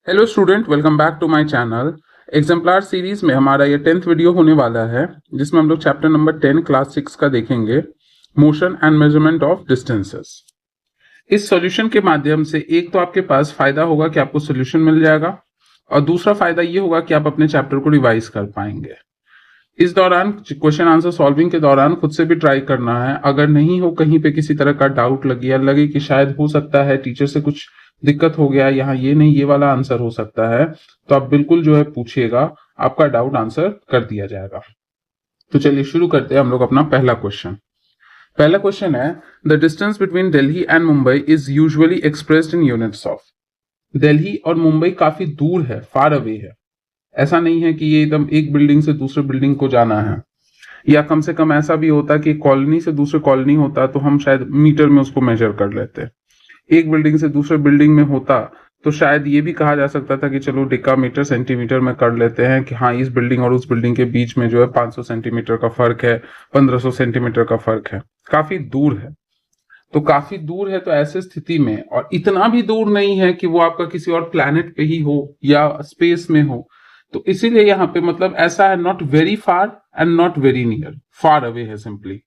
Hello student, welcome back to my channel. Exemplar series में हमारा ये 10th वीडियो होने वाला है, जिसमें हम लोग चैप्टर नंबर 10 क्लास 6 का देखेंगे, motion and measurement of distances. इस सॉल्यूशन के माध्यम से एक तो आपके पास फायदा होगा कि आपको सॉल्यूशन मिल जाएगा, और दूसरा फायदा ये होगा कि आप अपने चैप्टर को रिवाइज कर पाएंगे। इस दौरान क्वेश्चन आंसर सॉल्विंग के दौरान खुद से भी ट्राई करना है। अगर नहीं हो, कहीं पे किसी तरह का डाउट लगे या लगे कि शायद हो सकता है टीचर से कुछ दिक्कत हो गया, यहाँ ये नहीं ये वाला आंसर हो सकता है, तो आप बिल्कुल जो है पूछिएगा, आपका डाउट आंसर कर दिया जाएगा। तो चलिए शुरू करते हैं हम लोग अपना पहला क्वेश्चन। पहला क्वेश्चन है, the distance between Delhi and Mumbai is usually expressed in units of. Delhi और मुंबई काफी दूर है, फार अवे है। ऐसा नहीं है कि ये एकदम एक बिल्डिंग से दूसरे बिल्डिंग को जाना है, या कम से कम ऐसा भी होता कि कॉलोनी से दूसरे कॉलोनी होता तो हम शायद मीटर में उसको मेजर कर लेते। एक बिल्डिंग से दूसरे बिल्डिंग में होता तो शायद ये भी कहा जा सकता था कि चलो डेकामीटर सेंटीमीटर में कर लेते हैं कि हाँ, इस बिल्डिंग और उस बिल्डिंग के बीच में जो है 500 सेंटीमीटर का फर्क है, 1500 सेंटीमीटर का फर्क है, काफी दूर है। तो काफी दूर है, तो ऐसे स्थिति में, और इतना भी दूर नहीं है कि वो आपका किसी और प्लैनेट पे ही हो या स्पेस में हो, तो इसीलिए यहाँ पे मतलब ऐसा है, not very far and not very near, far away है सिंपली।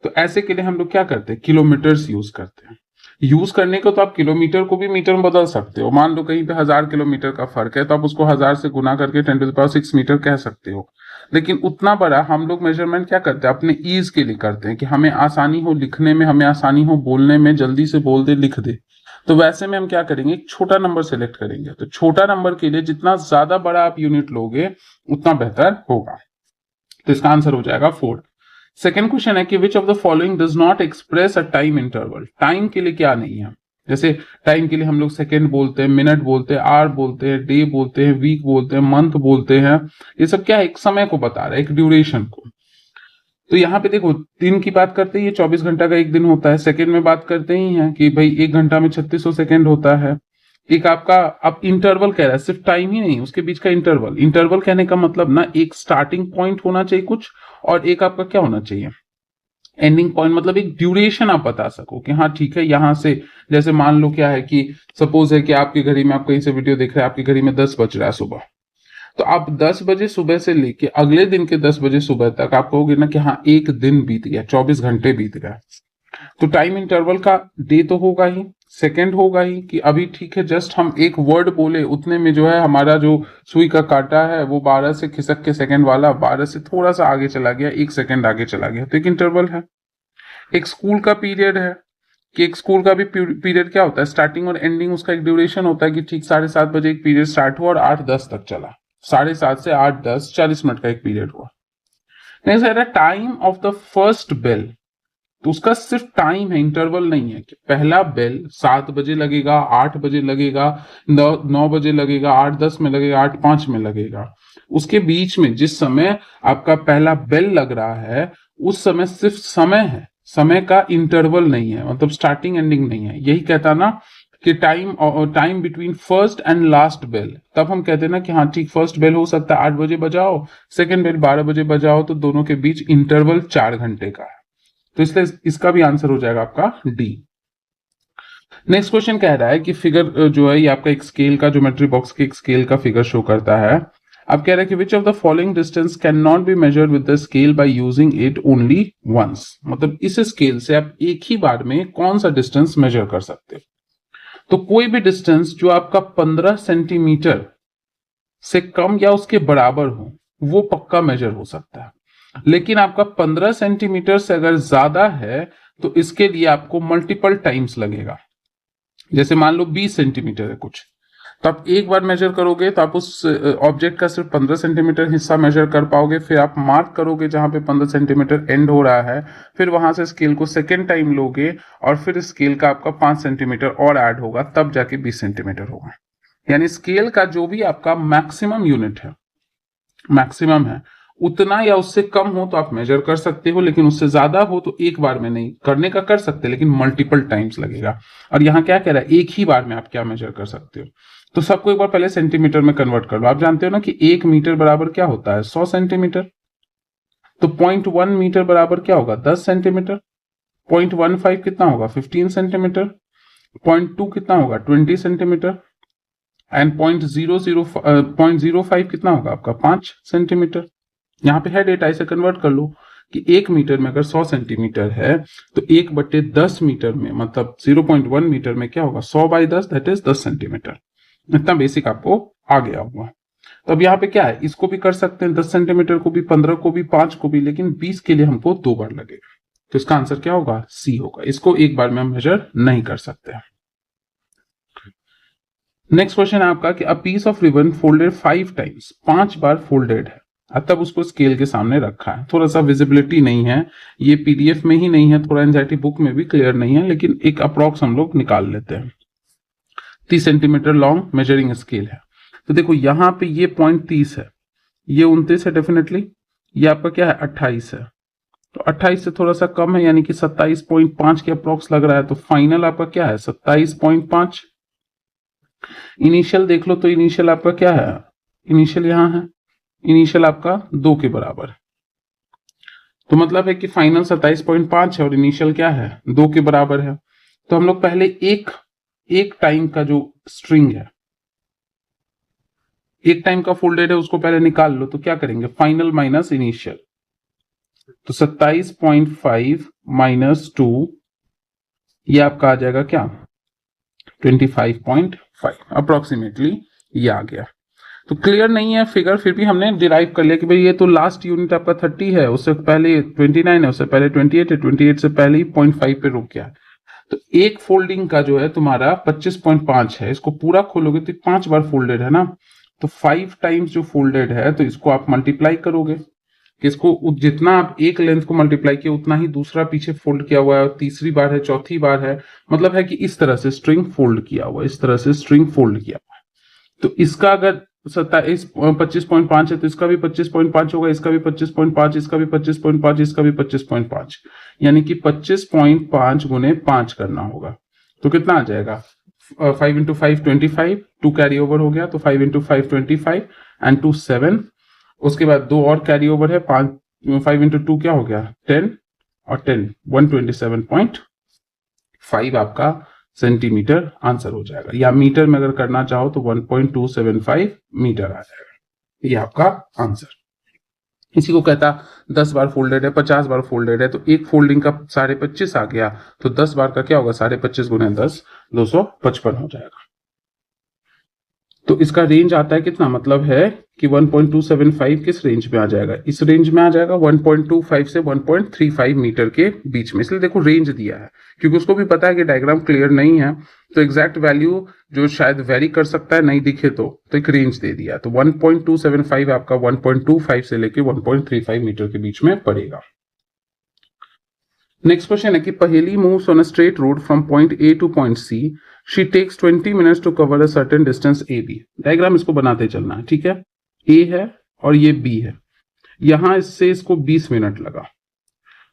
तो ऐसे के लिए हम लोग क्या करते हैं, किलोमीटर्स यूज करते हैं। यूज करने को तो आप किलोमीटर को भी मीटर में बदल सकते हो। मान लो कहीं पे 1000 किलोमीटर का फर्क है, तो आप उसको 1000 से गुना करके 10⁶ मीटर कह सकते हो। लेकिन उतना बड़ा हम लोग मेजरमेंट क्या करते हैं, अपने ईज के लिए करते हैं कि हमें आसानी हो लिखने में, हमें आसानी हो बोलने में, जल्दी से बोल दे लिख दे। तो वैसे में हम क्या करेंगे, एक छोटा नंबर सेलेक्ट करेंगे। तो छोटा नंबर के लिए जितना ज्यादा बड़ा आप यूनिट लोगे उतना बेहतर होगा। तो इसका आंसर हो जाएगा 4। सेकेंड क्वेश्चन है कि which of the following does not express a time interval. Time के लिए क्या नहीं है, जैसे टाइम के लिए हम लोग सेकेंड बोलते हैं, मिनट बोलते हैं, आवर बोलते हैं, डे बोलते हैं, वीक बोलते हैं, मंथ बोलते हैं। ये सब क्या है, एक समय को बता रहा है, एक ड्यूरेशन को। तो यहाँ पे देखो, दिन की बात करते ही 24 घंटा का एक दिन होता है। सेकेंड में बात करते ही हैं कि भाई 1 घंटा में 3600 सेकेंड होता है। एक आपका अब इंटरवल कह रहा है, सिर्फ टाइम ही नहीं, उसके बीच का इंटरवल। इंटरवल कहने का मतलब ना, एक स्टार्टिंग पॉइंट होना चाहिए कुछ, और एक आपका क्या होना चाहिए, एंडिंग पॉइंट। मतलब एक ड्यूरेशन आप बता सको कि हाँ ठीक है, यहां से जैसे मान लो क्या है कि सपोज है कि आपकी घड़ी में, आप कहीं से वीडियो देख रहे हैं, आपकी घड़ी में 10 बज रहा है सुबह। तो आप 10 बजे सुबह से लेके अगले दिन के 10 बजे सुबह तक आप कहोगे ना कि हाँ एक दिन बीत गया, 24 घंटे बीत गया। तो टाइम इंटरवल का डे तो होगा ही, सेकंड होगा ही कि अभी ठीक है, जस्ट हम एक वर्ड बोले उतने में जो है हमारा जो सुई का कांटा है वो 12 से खिसक के सेकंड वाला 12 से थोड़ा सा आगे चला गया, 1 सेकंड आगे चला गया, तो एक इंटरवल है। एक स्कूल का पीरियड है कि एक स्कूल का भी पीरियड क्या होता है, स्टार्टिंग और एंडिंग, उसका एक ड्यूरेशन होता है कि ठीक 7:30 बजे एक पीरियड स्टार्ट हुआ और 8:10 तक चला। 7:30 से 8:10 40 मिनट का एक पीरियड हुआ। नेक्स्ट है time of the first bell. तो उसका सिर्फ टाइम है, इंटरवल नहीं है कि पहला बेल 7 बजे लगेगा, 8 बजे लगेगा, 9 बजे लगेगा, 8:10 में लगेगा, 8:05 में लगेगा। उसके बीच में जिस समय आपका पहला बेल लग रहा है, उस समय सिर्फ समय है, समय का इंटरवल नहीं है, मतलब स्टार्टिंग एंडिंग नहीं है। यही कहता ना कि time between first and last bell. तब हम कहते हैं ना कि हाँ ठीक, फर्स्ट बेल हो सकता है 8 बजे बजाओ, सेकेंड बेल 12 बजे बजाओ, तो दोनों के बीच इंटरवल 4 घंटे का है। तो इसलिए इसका भी आंसर हो जाएगा आपका डी। नेक्स्ट क्वेश्चन कह रहा है कि फिगर जो है ये आपका एक स्केल का, ज्योमेट्री बॉक्स के एक स्केल का फिगर शो करता है। अब कह रहा है कि which of the following distance can not be measured with the scale by using it only once. मतलब इस स्केल से आप एक ही बार में कौन सा डिस्टेंस मेजर कर सकते हो। तो कोई भी डिस्टेंस जो आपका 15 सेंटीमीटर से कम या उसके बराबर हो, वो पक्का मेजर हो सकता है। लेकिन आपका 15 सेंटीमीटर से अगर ज्यादा है, तो इसके लिए आपको मल्टीपल टाइम्स लगेगा। जैसे मान लो 20 सेंटीमीटर है कुछ, तो आप एक बार मेजर करोगे तो आप उस ऑब्जेक्ट का सिर्फ 15 सेंटीमीटर हिस्सा मेजर कर पाओगे। फिर आप मार्क करोगे जहां पे 15 सेंटीमीटर एंड हो रहा है, फिर वहां से स्केल को सेकेंड टाइम लोगे, और फिर स्केल का आपका 5 सेंटीमीटर और ऐड होगा, तब जाके 20 सेंटीमीटर होगा। यानी स्केल का जो भी आपका मैक्सिमम यूनिट है, मैक्सिमम है, उतना या उससे कम हो तो आप मेजर कर सकते हो, लेकिन उससे ज्यादा हो तो एक बार में नहीं करने का कर सकते, लेकिन मल्टीपल टाइम्स लगेगा। और यहाँ क्या कह रहा है, एक ही बार में आप क्या मेजर कर सकते हो। तो सबको एक बार पहले सेंटीमीटर में कन्वर्ट कर लो। आप जानते हो ना कि 1 मीटर बराबर क्या होता है, 100 सेंटीमीटर। तो 0.1 मीटर बराबर क्या होगा, 10 सेंटीमीटर। 0.15 कितना होगा, 15 सेंटीमीटर। 0.2 कितना होगा, 20 सेंटीमीटर। एंड 0.05 कितना होगा आपका 5 सेंटीमीटर। यहाँ पे है डेटा, इसे कन्वर्ट कर लो कि 1 मीटर में अगर 100 सेंटीमीटर है तो 1/10 मीटर में मतलब 0.1 मीटर में क्या होगा 100/10 दैट इज 10 सेंटीमीटर। इतना बेसिक आपको आ गया होगा। तो अब यहाँ पे क्या है, इसको भी कर सकते हैं 10 सेंटीमीटर को भी, 15 को भी, 5 को भी, लेकिन 20 के लिए हमको 2 बार लगेगा। तो इसका आंसर क्या होगा सी होगा। इसको एक बार में हम मेजर नहीं कर सकते। नेक्स्ट क्वेश्चन है आपका कि a piece of ribbon folded 5 times, 5 बार फोल्डेड है, तब उसको स्केल के सामने रखा है। थोड़ा सा विजिबिलिटी नहीं है, ये पीडीएफ में ही नहीं है, थोड़ा एनजाइटी बुक में भी क्लियर नहीं है, लेकिन एक अप्रॉक्स हम लोग निकाल लेते हैं। 30 सेंटीमीटर लॉन्ग मेजरिंग स्केल है। तो देखो यहाँ पे ये पॉइंट 30 है, ये 29 है डेफिनेटली, ये आपका क्या है 28 है, तो 28 से थोड़ा सा कम है यानी कि 27.5 के अप्रॉक्स लग रहा है। तो फाइनल आपका क्या है 27.5। इनिशियल देख लो तो इनिशियल आपका क्या है, इनिशियल यहाँ है, इनिशियल आपका 2 के बराबर, तो मतलब है कि फाइनल 27.5 है और इनिशियल क्या है 2 के बराबर है। तो हम लोग पहले एक टाइम का जो स्ट्रिंग है, एक टाइम का फोल्डेड है, उसको पहले निकाल लो। तो क्या करेंगे फाइनल माइनस इनिशियल, तो 27.5 माइनस 2 ये आपका आ जाएगा क्या 25.5 अप्रोक्सीमेटली, ये आ गया। तो क्लियर नहीं है फिगर, फिर भी हमने डिराइव कर लिया कि भाई ये तो लास्ट यूनिट आपका 30 है, उससे पहले 29 है, उससे पहले 28 है, 28 से पहले ही 0.5 पे रुक गया। तो एक फोल्डिंग का जो है तुम्हारा 25.5 है, इसको पूरा खोलोगे तो 5 बार फोल्डेड है ना, तो 5 टाइम्स जो फोल्डेड है तो इसको आप मल्टीप्लाई करोगे कि इसको जितना आप एक लेंथ को मल्टीप्लाई किया उतना ही दूसरा पीछे फोल्ड किया हुआ है, तीसरी बार है, चौथी बार है, मतलब है कि इस तरह से स्ट्रिंग फोल्ड किया हुआ है, इस तरह से स्ट्रिंग फोल्ड किया हुआ है। तो इसका अगर 25.5 है तो इसका भी 25.5 होगा, इसका भी 25.5, इसका भी 25.5, इसका भी 25.5, यानी कि 25.5 गुने 5 करना होगा। तो कितना आ जाएगा 5 × 5 25, 2 कैरी ओवर हो गया, तो 5 × 5 25 एंड 2 7, उसके बाद 2 और कैरी ओवर है, 5 × 2 क्या हो गया 10 और 10 127.5 आपका सेंटीमीटर आंसर हो जाएगा, या मीटर में अगर करना चाहो तो 1.275 मीटर आ जाएगा, ये आपका आंसर। इसी को कहता 10 बार फोल्डेड है, 50 बार फोल्डेड है, तो एक फोल्डिंग का 25.5 आ गया, तो 10 बार का क्या होगा 25.5 गुने 10 255 हो जाएगा। तो इसका रेंज आता है कितना, मतलब है कि 1.275 किस रेंज में आ जाएगा, इस रेंज में आ जाएगा 1.25 से 1.35 मीटर के बीच में। इसलिए देखो रेंज दिया है क्योंकि उसको भी पता है कि डायग्राम क्लियर नहीं है, तो एग्जैक्ट वैल्यू जो शायद वेरी कर सकता है नहीं दिखे तो एक रेंज दे दिया। तो 1.275 आपका 1.25 से लेके 1.35 मीटर के बीच में पड़ेगा। नेक्स्ट क्वेश्चन है कि Paheli moves on a straight road from point A to point C, she takes 20 minutes to cover a certain distance A B. Diagram इसको बनाते चलना है, ठीक है, ए है और ये बी है, यहां इससे इसको 20 मिनट लगा।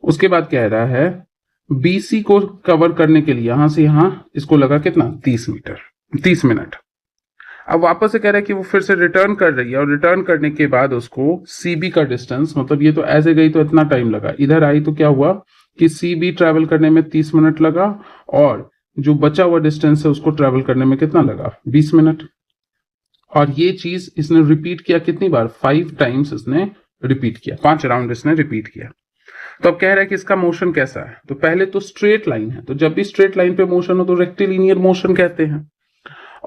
उसके बाद कह रहा है बीसी को कवर करने के लिए यहां से यहां इसको लगा कितना 30 मिनट। अब वापस से कह रहा है कि वो फिर से रिटर्न कर रही है और रिटर्न करने के बाद उसको सीबी का डिस्टेंस, मतलब ये तो ऐसे गई तो इतना टाइम लगा, इधर आई तो क्या हुआ कि सीबी ट्रेवल करने में 30 मिनट लगा और जो बचा हुआ डिस्टेंस है उसको ट्रेवल करने में कितना लगा 20 मिनट। और ये चीज इसने रिपीट किया कितनी बार 5 टाइम्स इसने रिपीट किया, 5 राउंड इसने रिपीट किया। तो अब कह रहा है कि इसका मोशन कैसा है, तो पहले तो स्ट्रेट लाइन है, तो जब भी स्ट्रेट लाइन पे मोशन हो तो रेक्टिलिनियर मोशन कहते हैं।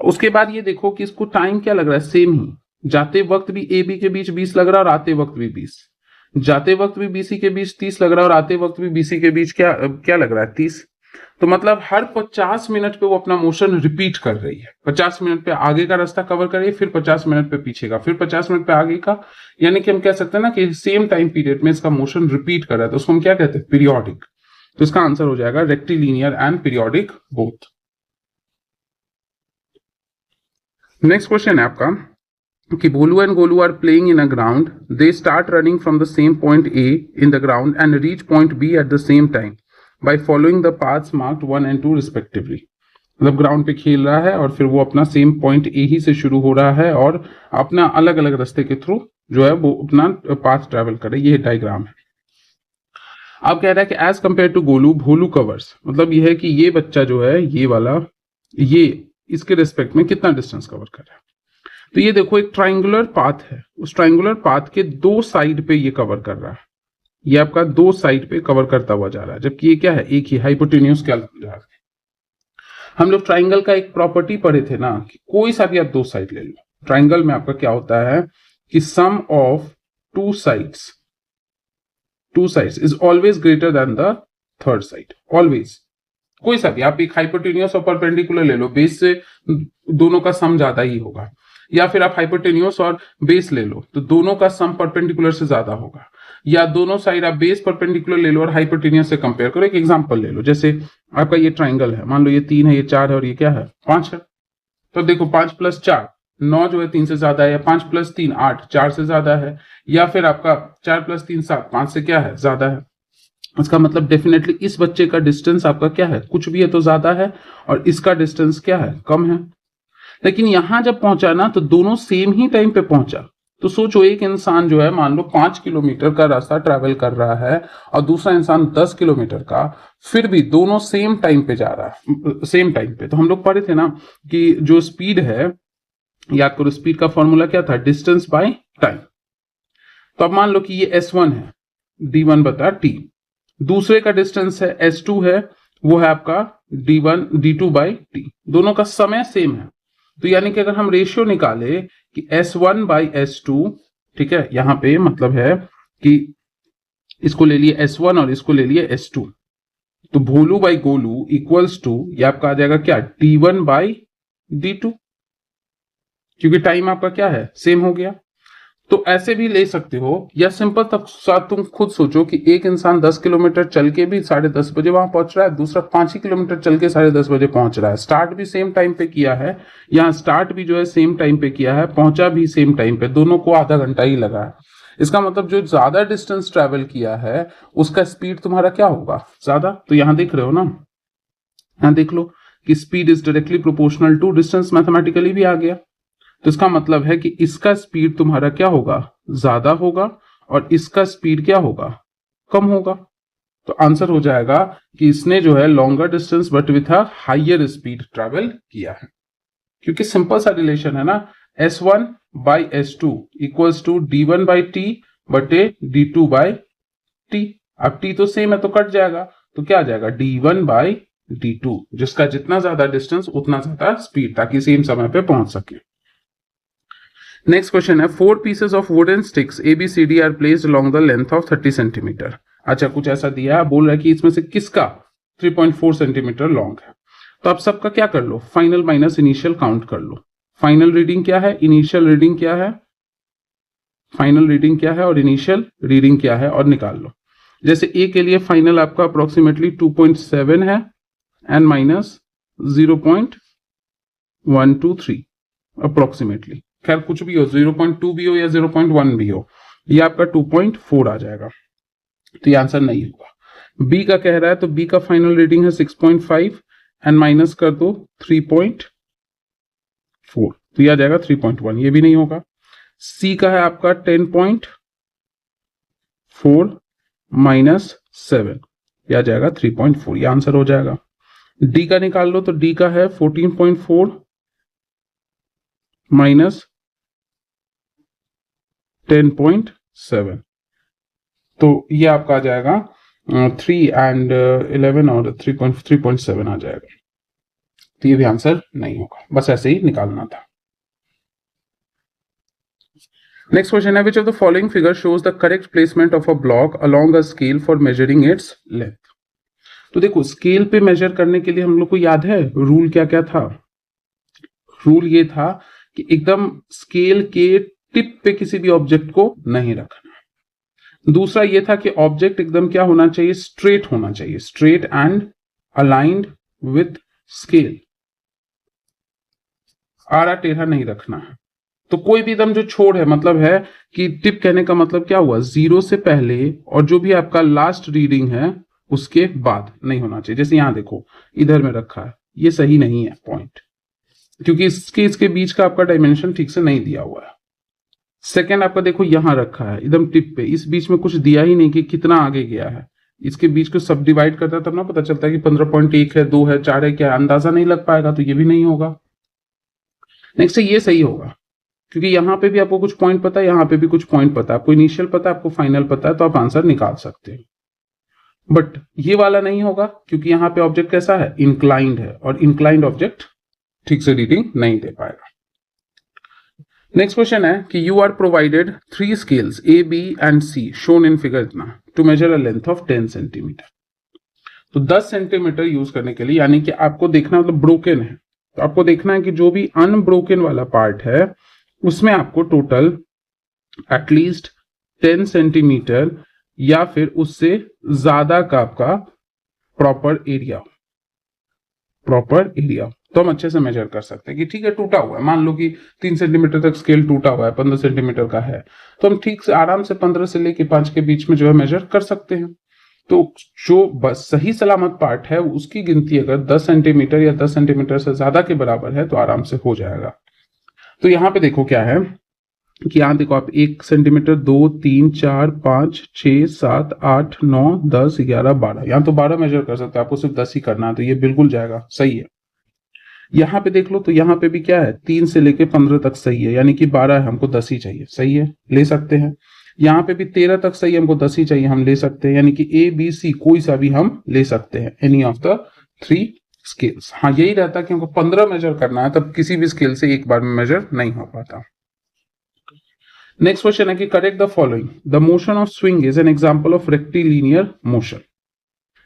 उसके बाद ये देखो कि इसको टाइम क्या लग रहा है सेम ही, जाते वक्त भी ए बी के बीच 20 लग रहा है और आते वक्त भी 20, जाते वक्त भी बीसी के बीच 30 लग रहा है और आते वक्त भी बीसी के बीच क्या लग रहा है 30। तो मतलब हर 50 मिनट पे वो अपना मोशन रिपीट कर रही है, 50 मिनट पे आगे का रास्ता कवर कर रही है, फिर 50 मिनट पे पीछे का, फिर 50 मिनट पे आगे का, यानी कि हम कह सकते हैं ना कि सेम टाइम पीरियड में इसका मोशन रिपीट कर रहा है, तो उसको हम क्या कहते हैं पीरियोडिक। तो इसका आंसर हो जाएगा rectilinear and periodic both. Next question है आपका कि Bolu and Golu are playing in a ground. They start running from the same point A in the ground and reach point B at the same time by following the paths marked 1 and 2 respectively. मतलब ground पे खेल रहा है और फिर वो अपना same point A ही से शुरू हो रहा है और अपना अलग अलग रास्ते के थ्रू जो है वो अपना पाथ ट्रेवल करे, ये डायग्राम है। अब कह रहा है कि as compare to Golu Bholu covers, मतलब ये है कि ये बच्चा जो है ये वाला ये इसके रेस्पेक्ट में कितना डिस्टेंस कवर कर रहा है। तो ये देखो एक ट्राइंगुलर पाथ है, उस ट्राइंगुलर पाथ के दो साइड पे ये कवर कर रहा है, ये आपका दो साइड पे कवर करता हुआ जा रहा है, जबकि ये क्या है, एक ही हाइपोटेन्यूज क्या जा रहा है। हम लोग ट्राइंगल का एक प्रॉपर्टी पढ़े थे ना कि कोई सा भी आप दो साइड ले लो, ट्राइंगल में आपका क्या होता है कि sum of two sides is always greater than the third side, always. कोई सा भी आप एक हाइपोटेन्यूज और परपेंडिकुलर ले लो, बेस से दोनों का सम ज्यादा ही होगा, या फिर आप हाइपोटेन्यूज और बेस ले लो तो दोनों का सम परपेंडिकुलर से ज्यादा होगा, या दोनों साइड आप बेस परपेंडिकुलर ले लो और हाइपोटेन्यूज से कंपेयर करो। एक एग्जांपल ले लो, जैसे आपका ये ट्राइंगल है, मान लो ये 3 है, ये 4 है और ये क्या है 5 है। तो देखो 5 + 4 9 जो है 3 से ज्यादा है, या 5 + 3 8 4 से ज्यादा है, या फिर आपका 4 + 3 7 5 से क्या है ज्यादा है। इसका मतलब डेफिनेटली इस बच्चे का डिस्टेंस आपका क्या है, कुछ भी है तो ज्यादा है, और इसका डिस्टेंस क्या है, कम है। लेकिन यहां जब पहुंचा ना तो दोनों सेम ही टाइम पे पहुंचा। तो सोचो एक इंसान जो है मान लो 5 किलोमीटर का रास्ता ट्रैवल कर रहा है और दूसरा इंसान 10 किलोमीटर का, फिर भी दोनों सेम टाइम पे जा रहा है, सेम टाइम पे। तो हम लोग पढ़े थे ना कि जो स्पीड है, याद करो स्पीड का फॉर्मूला क्या था, डिस्टेंस बाय टाइम। तो अब मान लो कि ये S1 है, d1/t, दूसरे का डिस्टेंस है S2 है, वो है आपका d2/t, दोनों का समय सेम है। तो यानी कि अगर हम रेशियो निकाले कि S1/S2, ठीक है, यहां पे मतलब है कि इसको ले लिए S1 और इसको ले लिए S2, तो भोलू बाई गोलू इक्वल्स टू ये आपका आ जाएगा क्या, d1/d2, क्योंकि टाइम आपका क्या है, सेम हो गया। तो ऐसे भी ले सकते हो, या सिंपल तक साथ तुम खुद सोचो कि एक इंसान 10 किलोमीटर चल के भी 10:30 बजे वहां पहुंच रहा है, दूसरा 5 ही किलोमीटर चल के 10:30 बजे पहुंच रहा है। स्टार्ट भी सेम टाइम पे किया है, यहाँ स्टार्ट भी जो है सेम टाइम पे किया है, पहुंचा भी सेम टाइम पे, दोनों को आधा घंटा ही लगा है। इसका मतलब जो ज्यादा डिस्टेंस ट्रेवल किया है उसका स्पीड तुम्हारा क्या होगा, ज्यादा। तो यहां देख रहे हो ना, यहां देख लो कि speed is directly proportional to distance, mathematically भी आ गया। तो इसका मतलब है कि इसका स्पीड तुम्हारा क्या होगा, ज्यादा होगा, और इसका स्पीड क्या होगा, कम होगा। तो आंसर हो जाएगा कि इसने जो है longer distance but with a higher speed travel किया है, क्योंकि सिंपल सा रिलेशन है ना, S1/S2 इक्वल्स टू d1/t बटे d2/t। अब t तो सेम है तो कट जाएगा, तो क्या आ जाएगा d1/d2, जिसका जितना ज्यादा डिस्टेंस उतना ज्यादा स्पीड, ताकि सेम समय पे पहुंच सके। नेक्स्ट क्वेश्चन है, 4 pieces of wooden sticks ABCD are placed along the length of 30 centimetre. अच्छा, कुछ ऐसा दिया है, बोल रहा है कि इसमें से किसका 3.4 सेंटीमीटर लॉन्ग है। तो आप सबका क्या कर लो, फाइनल माइनस इनिशियल काउंट कर लो। फाइनल रीडिंग क्या है, इनिशियल रीडिंग क्या है, फाइनल रीडिंग क्या है और इनिशियल रीडिंग क्या है, और निकाल लो। जैसे ए के लिए फाइनल आपका अप्रोक्सीमेटली 2.7 है एंड माइनस 0.123 अप्रोक्सीमेटली, खैर कुछ भी हो, 0.2 भी हो या 0.1 भी हो, ये आपका 2.4 आ जाएगा। तो ये आंसर नहीं होगा। बी का कह रहा है, तो बी का फाइनल रीडिंग है 6.5 एंड माइनस कर दो 3.4, तो ये आ जाएगा 3.1, ये भी नहीं होगा। सी का है आपका 10.4 माइनस 7, ये आ जाएगा 3.4, ये आंसर हो जाएगा। डी का निकाल लो, तो डी का है 14.4 माइनस 10.7, तो ये आपका आ जाएगा 3 एंड 11 और 3.7 आ जाएगा। तो ये भी आंसर नहीं होगा, बस ऐसे ही निकालना था। नेक्स्ट क्वेश्चन है, विच of the following figure shows the correct placement of a block along a scale for measuring its length. तो देखो स्केल पे मेजर करने के लिए हम लोग को याद है रूल क्या क्या था। रूल ये था कि एकदम स्केल के टिप पे किसी भी ऑब्जेक्ट को नहीं रखना। दूसरा ये था कि ऑब्जेक्ट एकदम क्या होना चाहिए, स्ट्रेट होना चाहिए, straight and aligned with scale, आड़ा टेढ़ा नहीं रखना है। तो कोई भी एकदम जो छोड़ है, मतलब है कि टिप कहने का मतलब क्या हुआ, 0 से पहले और जो भी आपका लास्ट रीडिंग है उसके बाद नहीं होना चाहिए। जैसे यहां देखो इधर में रखा है, ये सही नहीं है पॉइंट, क्योंकि इसके बीच का आपका डायमेंशन ठीक से नहीं दिया हुआ है। सेकेंड आपका देखो यहां रखा है एकदम टिप पे, इस बीच में कुछ दिया ही नहीं कि कितना आगे गया है। इसके बीच को सब डिवाइड करता है तब ना पता चलता है कि 15.1 है, 2 है, 4 है, क्या अंदाजा नहीं लग पाएगा, तो ये भी नहीं होगा। नेक्स्ट है ये सही होगा, क्योंकि यहाँ पे भी आपको कुछ पॉइंट पता है, यहाँ पे भी कुछ पॉइंट पता है, आपको इनिशियल पता है, आपको फाइनल पता है, तो आप आंसर निकाल सकते हैं। बट ये वाला नहीं होगा, क्योंकि यहाँ पे ऑब्जेक्ट कैसा है, इंक्लाइंड है, और इंक्लाइंड ऑब्जेक्ट ठीक से रीडिंग नहीं दे पाएगा। नेक्स्ट क्वेश्चन है कि you are provided 3 scales A, B and C shown in figure इतना to measure a length of 10 centimetre. तो 10 सेंटीमीटर यूज करने के लिए, यानी कि आपको देखना मतलब ब्रोकन है, तो आपको देखना है कि जो भी अनब्रोकन वाला पार्ट है उसमें आपको टोटल एटलीस्ट 10 सेंटीमीटर या फिर उससे ज्यादा का आपका प्रॉपर एरिया तो हम अच्छे से मेजर कर सकते हैं कि ठीक है टूटा हुआ है, मान लो कि 3 सेंटीमीटर तक स्केल टूटा हुआ है, 15 सेंटीमीटर का है, तो हम ठीक से आराम से 15 से लेके 5 के बीच में जो है मेजर कर सकते हैं। तो जो बस सही सलामत पार्ट है उसकी गिनती अगर 10 सेंटीमीटर या 10 सेंटीमीटर से ज्यादा के बराबर है तो आराम से हो जाएगा। तो यहाँ पे देखो क्या है कि यहाँ देखो आप 1 सेंटीमीटर, 2, 3, 4, 5, 6, 7, 8, 9, 10, 11, 12, यहाँ तो 12 मेजर कर सकते हैं, आपको सिर्फ 10 ही करना है, तो ये बिल्कुल जाएगा, सही है। यहाँ पे देख लो तो यहाँ पे भी क्या है, 3 से लेके 15 तक सही है, यानी कि 12 है, हमको 10 ही चाहिए, सही है, ले सकते हैं। यहाँ पे भी 13 तक सही है, हमको 10 ही चाहिए, हम ले सकते हैं, यानी कि A, B, C कोई सा भी हम ले सकते हैं, एनी ऑफ द 3 स्केल्स। हाँ यही रहता है कि हमको 15 मेजर करना है, तब किसी भी स्केल से एक बार में मेजर नहीं हो पाता। नेक्स्ट क्वेश्चन है कि correct the following, the motion of swing is an example of rectilinear motion.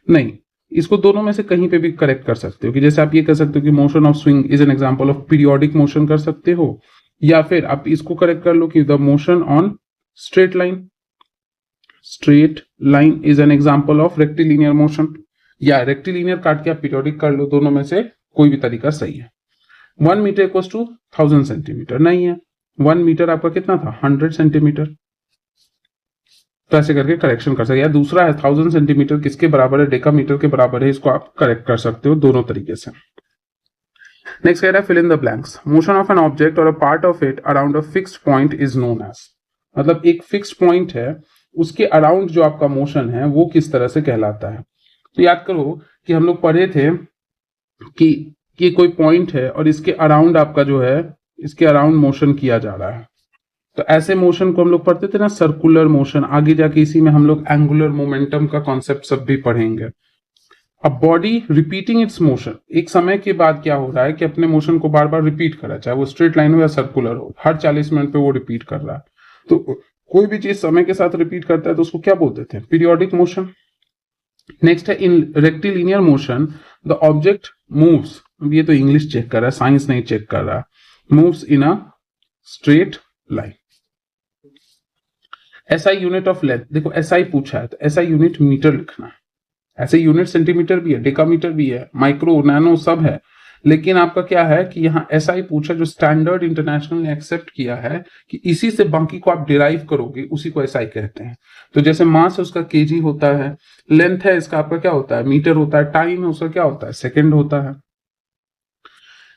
नहीं, इसको दोनों में से कहीं पे भी करेक्ट कर सकते हो, कि जैसे आप ये कह सकते हो कि motion of swing is an example of periodic motion कर सकते हो, या फिर आप इसको करेक्ट कर लो कि the motion on straight line is an example of rectilinear motion, या रेक्टिलिनियर काट के आप पीरियोडिक कर लो, दोनों में से कोई भी तरीका सही है। 1 मीटर इक्वल्स टू 1000 सेंटीमीटर नहीं है, 1 मीटर आपका कितना था, 100 सेंटीमीटर, तो ऐसे करके करेक्शन कर सकते हैं। या दूसरा है 1000 सेंटीमीटर किसके बराबर है, डेकामीटर के बराबर है, इसको आप करेक्ट कर सकते हो दोनों तरीके से। नेक्स्ट कह रहा है fill in the blanks, motion of an object और a part of it around a fixed point is known as, मतलब एक फिक्स्ड पॉइंट है उसके अराउंड जो आपका मोशन है वो किस तरह से कहलाता है। तो याद करो कि हम लोग पढ़े थे कि ये कोई पॉइंट है और इसके अराउंड आपका जो है, इसके अराउंड मोशन किया जा रहा है, तो ऐसे मोशन को हम लोग पढ़ते थे ना सर्कुलर मोशन, आगे जाके इसी में हम लोग एंगुलर मोमेंटम का कॉन्सेप्ट सब भी पढ़ेंगे। अब बॉडी रिपीटिंग इट्स मोशन, एक समय के बाद क्या हो रहा है कि अपने मोशन को बार बार रिपीट कर रहा है, चाहे वो स्ट्रेट लाइन हो या सर्कुलर हो, हर 40 मिनट पे वो रिपीट कर रहा है। तो कोई भी चीज समय के साथ रिपीट करता है तो उसको क्या बोलते थे, पीरियोडिक मोशन। नेक्स्ट है in rectilinear motion the object moves, ये तो इंग्लिश चेक कर रहा है, साइंस नहीं चेक कर रहा है, moves in a straight line. SI unit of length, देखो SI पूछा है तो SI यूनिट मीटर लिखना है, ऐसे यूनिट सेंटीमीटर भी है, डेकामीटर भी है, माइक्रो नैनो सब है, लेकिन आपका क्या है कि यहाँ SI पूछा जो स्टैंडर्ड इंटरनेशनल ने एक्सेप्ट किया है कि इसी से बाकी को आप डिराइव करोगे, उसी को SI कहते हैं। तो जैसे मास है उसका केजी होता है, लेंथ है इसका आपका क्या होता है, मीटर होता है, टाइम है उसका क्या होता है, सेकेंड होता है।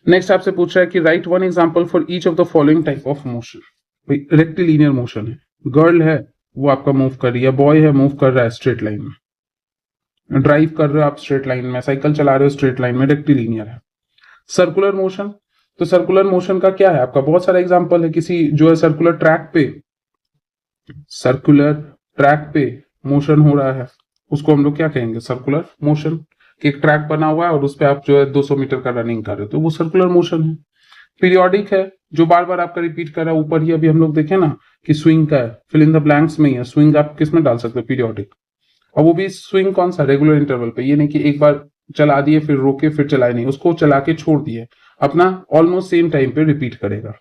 नेक्स्ट आपसे पूछ रहा है कि right one example for each of the following type of motion. Rectilinear motion है, गर्ल है वो आपका मूव कर रही है, बॉय है मूव कर रहा है स्ट्रेट लाइन में, ड्राइव कर रहे हो आप स्ट्रेट लाइन में, साइकिल चला रहे हो स्ट्रेट लाइन में, रेक्टिलिनियर है। सर्कुलर मोशन, तो सर्कुलर मोशन का क्या है आपका, बहुत सारा एग्जांपल है, किसी जो है सर्कुलर ट्रैक पे मोशन हो रहा है उसको हम लोग क्या कहेंगे, सर्कुलर मोशन। कि एक ट्रैक बना हुआ है और उस पर आप जो है 200 मीटर का रनिंग कर रहे हो तो वो सर्कुलर मोशन है। पीरियोडिक है जो बार बार आपका रिपीट कर रहा है, ऊपर ही अभी हम लोग देखे ना कि स्विंग का है, फिल इन द ब्लैंक्स में ही है, स्विंग आप किस में डाल सकते हो, पीरियोडिक, और वो भी स्विंग कौन सा, रेगुलर इंटरवल पे, ये नहीं कि एक बार चला दिए फिर रोके फिर चलाए नहीं, उसको चला के छोड़ दिए, अपना ऑलमोस्ट सेम टाइम पे रिपीट करेगा।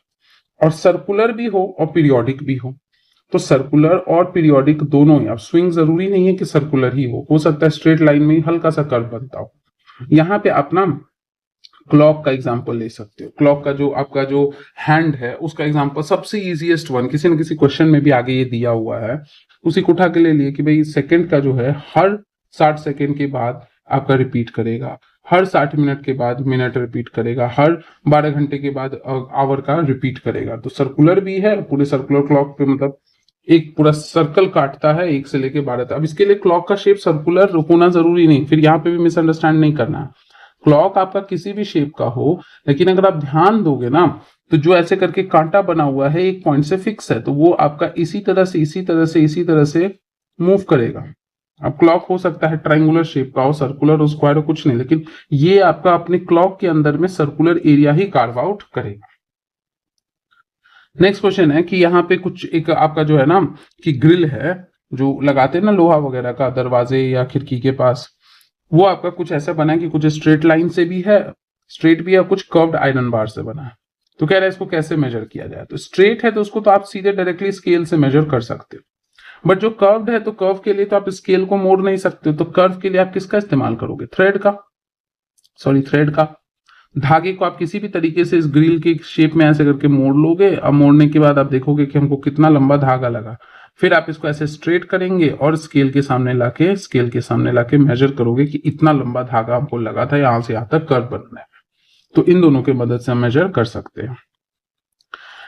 और सर्कुलर भी हो और पीरियोडिक भी हो, तो सर्कुलर और पीरियोडिक दोनों ही, अब स्विंग जरूरी नहीं है कि सर्कुलर ही हो सकता है स्ट्रेट लाइन में ही हल्का सा कर्व बनता हो। यहाँ पे अपना क्लॉक का एग्जांपल ले सकते हो, क्लॉक का जो आपका जो हैंड है उसका एग्जांपल सबसे इजीएस्ट वन, किसी न किसी क्वेश्चन में भी आगे ये दिया हुआ है, उसी को उठा के ले लिए कि भाई सेकंड का जो है हर 60 सेकंड के बाद आपका रिपीट करेगा, हर 60 मिनट के बाद मिनट रिपीट करेगा, हर 12 घंटे के बाद आवर का रिपीट करेगा। तो सर्कुलर भी है, पूरे सर्कुलर क्लॉक पे मतलब एक पूरा सर्कल काटता है 1 से लेके 12 तक। अब इसके लिए क्लॉक का शेप सर्कुलर होना जरूरी नहीं, फिर यहाँ पे भी मिसअंडरस्टैंड नहीं करना है। क्लॉक आपका किसी भी शेप का हो, लेकिन अगर आप ध्यान दोगे ना तो जो ऐसे करके कांटा बना हुआ है एक पॉइंट से फिक्स है, तो वो आपका इसी तरह से इसी तरह से इसी तरह से मूव करेगा। अब क्लॉक हो सकता है ट्रायंगुलर शेप का हो, सर्कुलर हो, स्क्वायर हो, कुछ नहीं, लेकिन ये आपका अपने क्लॉक के अंदर में सर्कुलर एरिया ही कार्व आउट करेगा। नेक्स्ट क्वेश्चन है कि यहाँ पे कुछ एक आपका जो है ना कि ग्रिल है जो लगाते हैं ना लोहा वगैरह का दरवाजे या खिड़की के पास, वो आपका कुछ ऐसा बना है कि कुछ स्ट्रेट लाइन से भी है, स्ट्रेट भी है, कुछ कर्व्ड आयरन बार से बना है। तो कह रहा है इसको कैसे मेजर किया जाए। तो स्ट्रेट है तो उसको तो आप सीधे डायरेक्टली स्केल से मेजर कर सकते हो, बट जो कर्व्ड है तो कर्व के लिए तो आप स्केल को मोड़ नहीं सकते हो, तो कर्व के लिए आप किसका इस्तेमाल करोगे, थ्रेड का। धागे को आप किसी भी तरीके से इस ग्रिल के शेप में ऐसे करके मोड़ लोगे। अब मोड़ने के बाद आप देखोगे कि हमको कितना लंबा धागा लगा, फिर आप इसको ऐसे स्ट्रेट करेंगे और स्केल के सामने लाके मेजर करोगे कि इतना लंबा धागा हमको लगा था, यहां से यहां तक कर्व बनना है। तो इन दोनों की मदद से हम मेजर कर सकते हैं।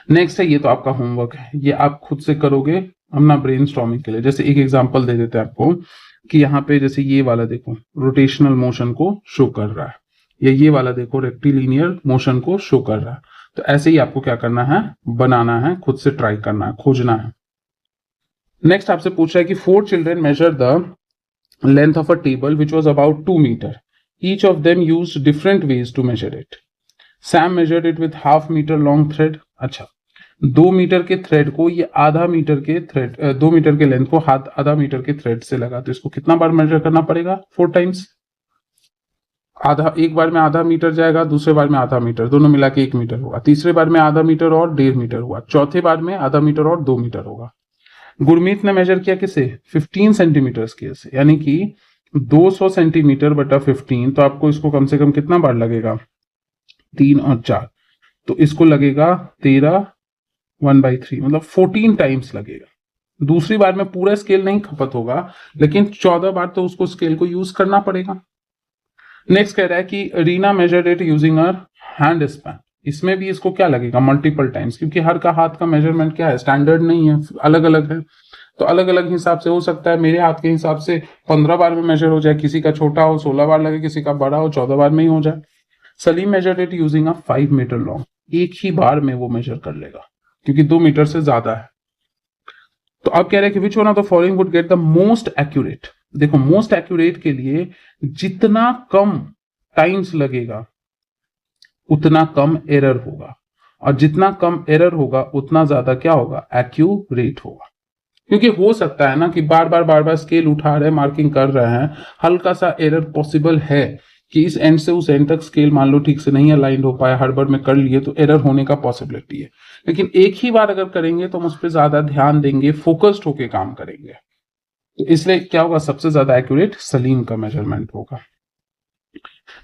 नेक्स्ट है, ये तो आपका होमवर्क है, ये आप खुद से करोगे अपना ब्रेनस्टॉर्मिंग के लिए। जैसे एक एग्जांपल दे देते हैं आपको कि यहाँ पे जैसे ये वाला देखो रोटेशनल मोशन को शो कर रहा है, या ये वाला देखो रेक्टिलिनियर मोशन को शो कर रहा है। तो ऐसे ही आपको क्या करना है, बनाना है, खुद से ट्राई करना है, खोजना है। नेक्स्ट आपसे पूछ रहा है कि 4 children measure the length of a table which was about 2 meter. Each of them used different ways to measure it. Sam measured it with half meter long thread. अच्छा, 2 मीटर के थ्रेड को ये आधा मीटर के thread 2 metre के length को आधा metre के थ्रेड से लगा, तो इसको कितना बार मेजर करना पड़ेगा, 4 टाइम्स। आधा, एक बार में आधा मीटर जाएगा, दूसरे बार में आधा मीटर, दोनों मिला के 1 मीटर होगा, तीसरे बार में आधा मीटर और 1.5 मीटर हुआ, चौथे बार में आधा मीटर और 2 मीटर होगा। गुरमीत ने मेजर किया किसे, 15 सेंटीमीटर स्केल से, यानी कि 200 सेंटीमीटर बटा 15, तो आपको इसको कम से कम कितना बार लगेगा, 3 और 4, तो इसको लगेगा 13 1/3, मतलब 14 टाइम्स लगेगा। दूसरी बार में पूरा स्केल नहीं खपत होगा, लेकिन 14 बार तो उसको स्केल को यूज करना पड़ेगा। नेक्स्ट कह रहा है कि Reena measured it using her hand span. इसमें भी इसको क्या लगेगा, मल्टीपल टाइम्स, क्योंकि हर का हाथ का मेजरमेंट क्या है, स्टैंडर्ड नहीं है, अलग अलग है। तो अलग अलग हिसाब से हो सकता है, मेरे हाथ के हिसाब से 15 बार में मेजर हो जाए, किसी का छोटा हो 16 बार लगे, किसी का बड़ा हो 14 बार में ही हो जाए। Salim measured it using a 5 metre long, एक ही बार में वो मेजर कर लेगा क्योंकि 2 मीटर से ज्यादा है। तो अब कह रहे हैं कि which one of the following would get the most accurate. देखो मोस्ट एक्यूरेट के लिए जितना कम टाइम्स लगेगा उतना कम एरर होगा, और जितना कम एरर होगा उतना ज्यादा क्या होगा, एक्यूरेट होगा। क्योंकि हो सकता है ना कि बार बार स्केल उठा रहे हैं, मार्किंग कर रहे हैं, हल्का सा एरर पॉसिबल है कि इस एंड से उस एंड तक स्केल मान लो ठीक से नहीं अलाइंड हो पाया, हड़बड़ में कर लिए, तो एरर होने का पॉसिबिलिटी है। लेकिन एक ही बार अगर करेंगे तो हम उस पर ज्यादा ध्यान देंगे, फोकस्ड होके काम करेंगे, तो इसलिए क्या होगा, सबसे ज्यादा एक्यूरेट सलीम का मेजरमेंट होगा।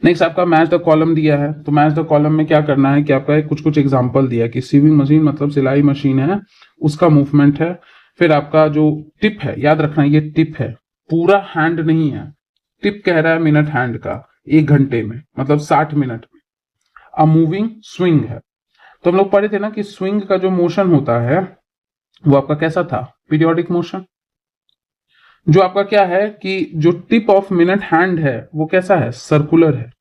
नेक्स्ट आपका मैच द कॉलम दिया है, तो मैच द कॉलम में क्या करना है कि आपका कुछ एग्जांपल दिया है कि सीविंग मशीन मतलब सिलाई मशीन है, उसका मूवमेंट है। फिर आपका जो टिप है, याद रखना ये टिप है, पूरा हैंड नहीं है। टिप कह रहा है मिनट हैंड का 1 घंटे में, मतलब 60 मिनट में। अ मूविंग स्विंग है, तो हम लोग पढ़े थे ना कि स्विंग का जो मोशन होता है वो आपका कैसा था, पीरियोडिक मोशन। जो आपका क्या है कि जो टिप ऑफ मिनट हैंड है वो कैसा है, सर्कुलर है,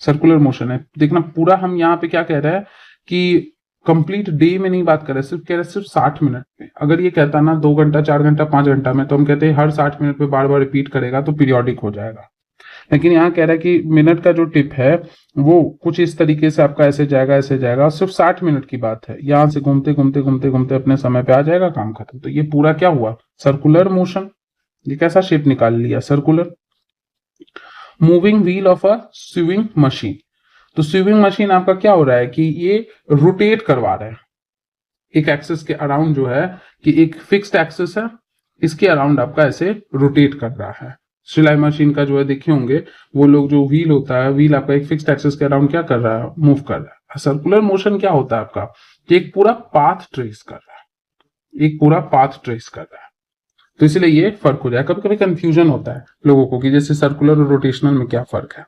सर्कुलर मोशन है। देखना पूरा हम यहाँ पे क्या कह रहे हैं कि कंप्लीट डे में नहीं बात कर रहे, सिर्फ कह रहे सिर्फ 60 मिनट में। अगर ये कहता ना 2 घंटा 4 घंटा 5 घंटा में, तो हम कहते हैं हर 60 मिनट पे बार बार रिपीट करेगा तो पीरियोडिक हो जाएगा। लेकिन यहाँ कह रहा है कि मिनट का जो टिप है वो कुछ इस तरीके से आपका ऐसे जाएगा, सिर्फ 60 मिनट की बात है, यहाँ से घूमते घूमते घूमते घूमते अपने समय पे आ जाएगा, काम खत्म। तो ये पूरा क्या हुआ, सर्कुलर मोशन। ये कैसा शेप निकाल लिया, circular. Moving wheel of a swing machine, तो स्विंग मशीन आपका क्या हो रहा है कि ये रोटेट करवा रहा है एक एक्सिस के अराउंड, जो है कि एक फिक्स्ड एक्सिस है, इसके अराउंड आपका ऐसे रोटेट कर रहा है। सिलाई मशीन का जो है देखे होंगे वो लोग, जो व्हील होता है, व्हील आपका एक फिक्स्ड एक्सिस के अराउंड क्या कर रहा है, मूव कर रहा है। सर्कुलर मोशन क्या होता है आपका, कि एक पूरा पाथ ट्रेस कर रहा है, एक पूरा पाथ ट्रेस कर रहा है। तो इसलिए ये फर्क हो जाए। कभी कभी कंफ्यूजन होता है लोगों को कि जैसे सर्कुलर और रोटेशनल में क्या फर्क है।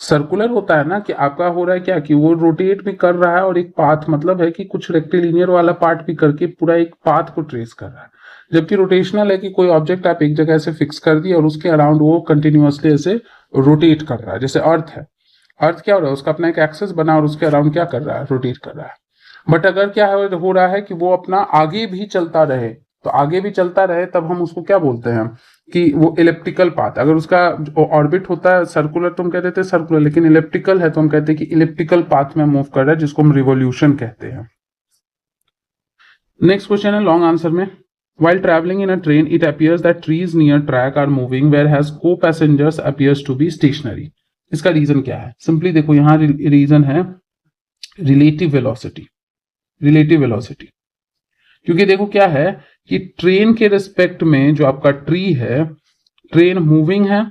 सर्कुलर होता है ना कि आपका हो रहा है क्या कि वो रोटेट भी कर रहा है और एक पाथ, मतलब है कि कुछ रेक्टिलिनियर वाला पार्ट भी करके पूरा एक पाथ को ट्रेस कर रहा है। जबकि रोटेशनल है कि कोई ऑब्जेक्ट आप एक जगह से फिक्स कर दिए और उसके अराउंड वो कंटिन्यूअसली ऐसे रोटेट कर रहा है। जैसे अर्थ है, अर्थ क्या हो रहा है, उसका अपना एक एक्सिस बना और उसके अराउंड क्या कर रहा है, रोटेट कर रहा है। बट अगर क्या हो रहा है कि वो अपना आगे भी चलता रहे, तो आगे भी चलता रहे तब हम उसको क्या बोलते हैं कि वो इलिप्टिकल पाथ। अगर उसका ऑर्बिट होता है सर्कुलर तो हम कह देते हैं सर्कुलर, लेकिन इलिप्टिकल है तो हम कहते हैं कि इलिप्टिकल पाथ में मूव कर रहा है, जिसको हम रिवोल्यूशन कहते हैं। नेक्स्ट क्वेश्चन है लॉन्ग आंसर में, while traveling in a train it appears that trees near track are moving whereas co-passengers appears to be stationary। इसका रीजन क्या है, सिंपली देखो यहाँ रीजन है रिलेटिव वेलोसिटी। रिलेटिव वेलोसिटी, क्योंकि देखो क्या है कि ट्रेन के रिस्पेक्ट में जो आपका ट्री है, ट्रेन मूविंग है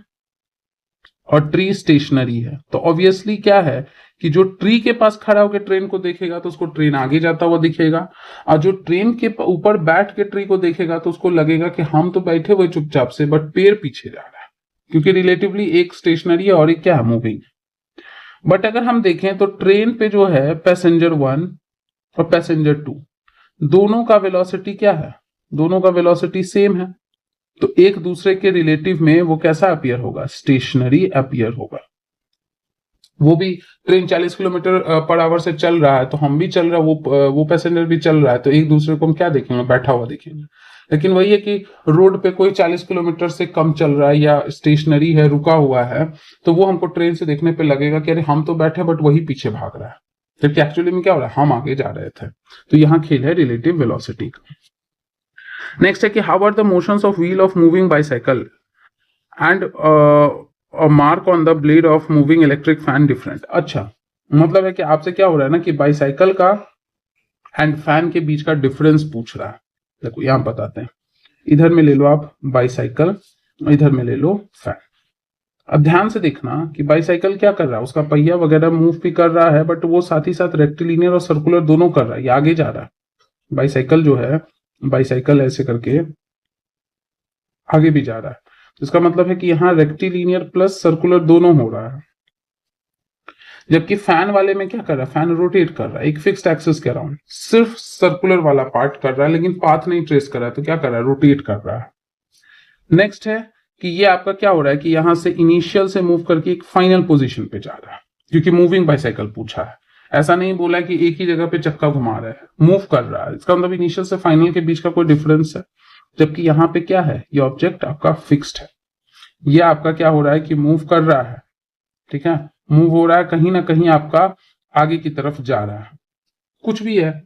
और ट्री स्टेशनरी है, तो ऑब्वियसली क्या है कि जो ट्री के पास खड़ा होकर ट्रेन को देखेगा तो उसको ट्रेन आगे जाता हुआ दिखेगा, और जो ट्रेन के ऊपर बैठ के ट्री को देखेगा तो उसको लगेगा कि हम तो बैठे हुए चुपचाप से, बट पेड़ पीछे जा रहा है, क्योंकि रिलेटिवली एक स्टेशनरी है और एक क्या है, मूविंग। बट अगर हम देखें तो ट्रेन पे जो है पैसेंजर 1 और पैसेंजर 2 दोनों का वेलोसिटी क्या है, दोनों का वेलोसिटी सेम है, तो एक दूसरे के रिलेटिव में वो कैसा अपीयर होगा, स्टेशनरी अपीयर होगा। वो भी ट्रेन 40 किलोमीटर पर आवर से चल रहा है तो हम भी चल रहा है, वो पैसेंजर भी चल रहा है, तो एक दूसरे को हम क्या देखेंगे, बैठा हुआ देखेंगे। लेकिन वही है कि रोड पे कोई 40 किलोमीटर से कम चल रहा है या स्टेशनरी है, रुका हुआ है, तो वो हमको ट्रेन से देखने पे लगेगा कि अरे हम तो बैठे बट वही पीछे भाग रहा है, जबकि एक्चुअली में क्या हो रहा है, हम आगे जा रहे थे। तो यहाँ खेल है रिलेटिव वेलोसिटी का। नेक्स्ट है कि how are the motions of wheel of moving bicycle and mark on the blade of moving electric fan different. अच्छा, मतलब है कि आपसे क्या हो रहा है ना कि बाइसाइकिल का एंड फैन के बीच का डिफरेंस पूछ रहा है। देखो यहां बताते हैं, इधर में ले लो आप बाइसाइकिल, इधर में ले लो फैन। अब ध्यान से देखना कि बाइसाइकिल क्या कर रहा है, उसका पहिया वगैरह मूव भी कर रहा है, बट वो साथ ही साथ रेक्टिलिनियर और सर्कुलर दोनों कर रहा है, ये आगे जा रहा है। बाइसाइकिल जो है, बाइसाइकिल ऐसे करके आगे भी जा रहा है, इसका मतलब है कि यहाँ रेक्टिलिनियर प्लस सर्कुलर दोनों हो रहा है। जबकि फैन वाले में क्या कर रहा है, फैन रोटेट कर रहा है एक फिक्स्ड एक्सिस के अराउंड, सिर्फ सर्कुलर वाला पार्ट कर रहा है, लेकिन पाथ नहीं ट्रेस कर रहा है, तो क्या कर रहा है, रोटेट कर रहा है। नेक्स्ट है कि ये आपका क्या हो रहा है कि यहां से इनिशियल से मूव करके एक फाइनल पोजीशन पे जा रहा है, क्योंकि मूविंग बाइसाइकिल पूछा है, ऐसा नहीं बोला कि एक ही जगह पे चक्का घुमा रहा है, मूव कर रहा है, इसका मतलब इनिशियल से फाइनल के बीच का कोई डिफरेंस है। जबकि यहाँ पे क्या है, ये ऑब्जेक्ट आपका फिक्स्ड है, ये आपका क्या हो रहा है कि मूव कर रहा है, ठीक है, मूव हो रहा है, कहीं ना कहीं आपका आगे की तरफ जा रहा है, कुछ भी है।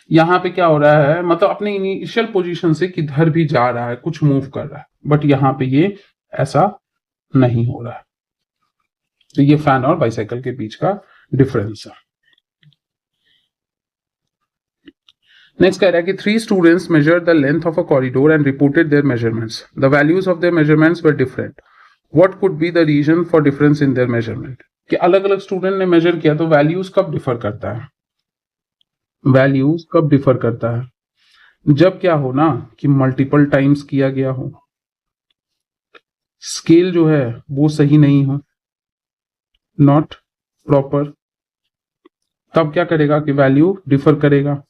यहाँ पे क्या हो रहा है, मतलब अपने इनिशियल पोजीशन से किधर भी जा रहा है, कुछ मूव कर रहा है, बट यहाँ पे ये ऐसा नहीं हो रहा है। तो ये फैन और बाइसाइकिल के बीच का डिफरेंस है। नेक्स्ट कह रहा है कि 3 students measured the length of a corridor and reported their measurements, the values of their measurements were different, what could be the reason for difference in their measurement. कि अलग अलग स्टूडेंट ने major किया, तो वैल्यूज कब differ करता है, values कब डिफर करता है, जब क्या हो ना कि मल्टीपल टाइम्स किया गया हो, स्केल जो है वो सही नहीं हो, नॉट प्रॉपर, तब क्या करेगा कि वैल्यू डिफर करेगा।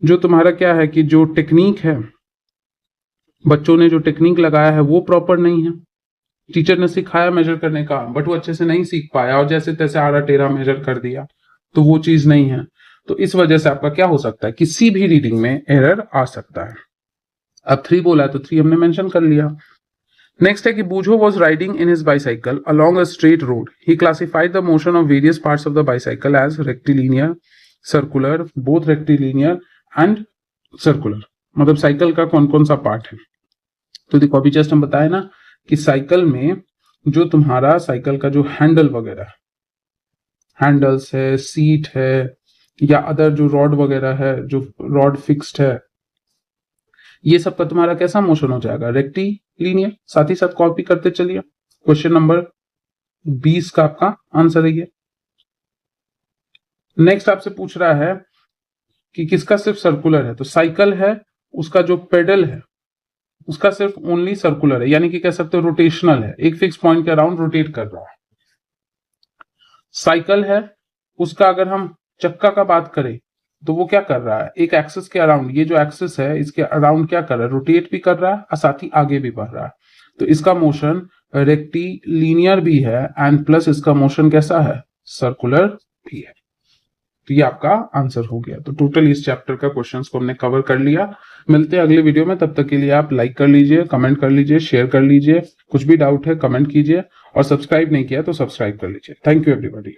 जो तुम्हारा क्या है कि जो टेक्निक है, बच्चों ने जो टेक्निक लगाया है वो प्रॉपर नहीं है, टीचर ने सिखाया मेजर करने का बट वो अच्छे से नहीं सीख पाया और जैसे तैसे आड़ा टेढ़ा मेजर कर दिया, तो वो चीज नहीं है। तो इस वजह से आपका क्या हो सकता है, किसी भी रीडिंग में एरर आ सकता है। अब 3 बोला है तो 3 हमने मेंशन कर लिया। नेक्स्ट है कि Boojho was riding in his bicycle along a straight road, he classified the motion of various parts of the bicycle as rectilinear, circular, both rectilinear and circular. मतलब साइकिल का कौन कौन सा पार्ट है, तो देखो अभी जस्ट हम बताए ना कि साइकिल में जो तुम्हारा साइकिल का जो हैंडल वगैरह, हैंडल्स है, सीट है, या अदर जो रॉड वगैरह है, जो रॉड फिक्स्ड है, ये सब का तुम्हारा कैसा मोशन हो जाएगा, रेक्टिलिनियर। साथ ही साथ कॉपी करते चलिए, क्वेश्चन नंबर 20 का आपका आंसर है ये। नेक्स्ट आपसे पूछ रहा है कि किसका सिर्फ सर्कुलर है, तो साइकिल है, उसका जो पेडल है उसका सिर्फ ओनली सर्कुलर है, यानी कि कह सकते हो रोटेशनल है, एक फिक्स पॉइंट के अराउंड रोटेट कर रहा है। साइकिल है, उसका अगर हम चक्का का बात करें तो वो क्या कर रहा है, एक एक्सिस के अराउंड, ये जो एक्सिस है इसके अराउंड क्या कर रहा है, रोटेट भी कर रहा है और साथ ही आगे भी बढ़ रहा है। तो इसका मोशन रेक्टिलिनियर भी है एंड प्लस इसका मोशन कैसा है, सर्कुलर भी है। तो ये आपका आंसर हो गया। तो टोटल इस चैप्टर का क्वेश्चंस को हमने कवर कर लिया। मिलते हैं अगले वीडियो में, तब तक के लिए आप लाइक कर लीजिए, कमेंट कर लीजिए, शेयर कर लीजिए, कुछ भी डाउट है कमेंट कीजिए और सब्सक्राइब नहीं किया तो सब्सक्राइब कर लीजिए। Thank you everybody.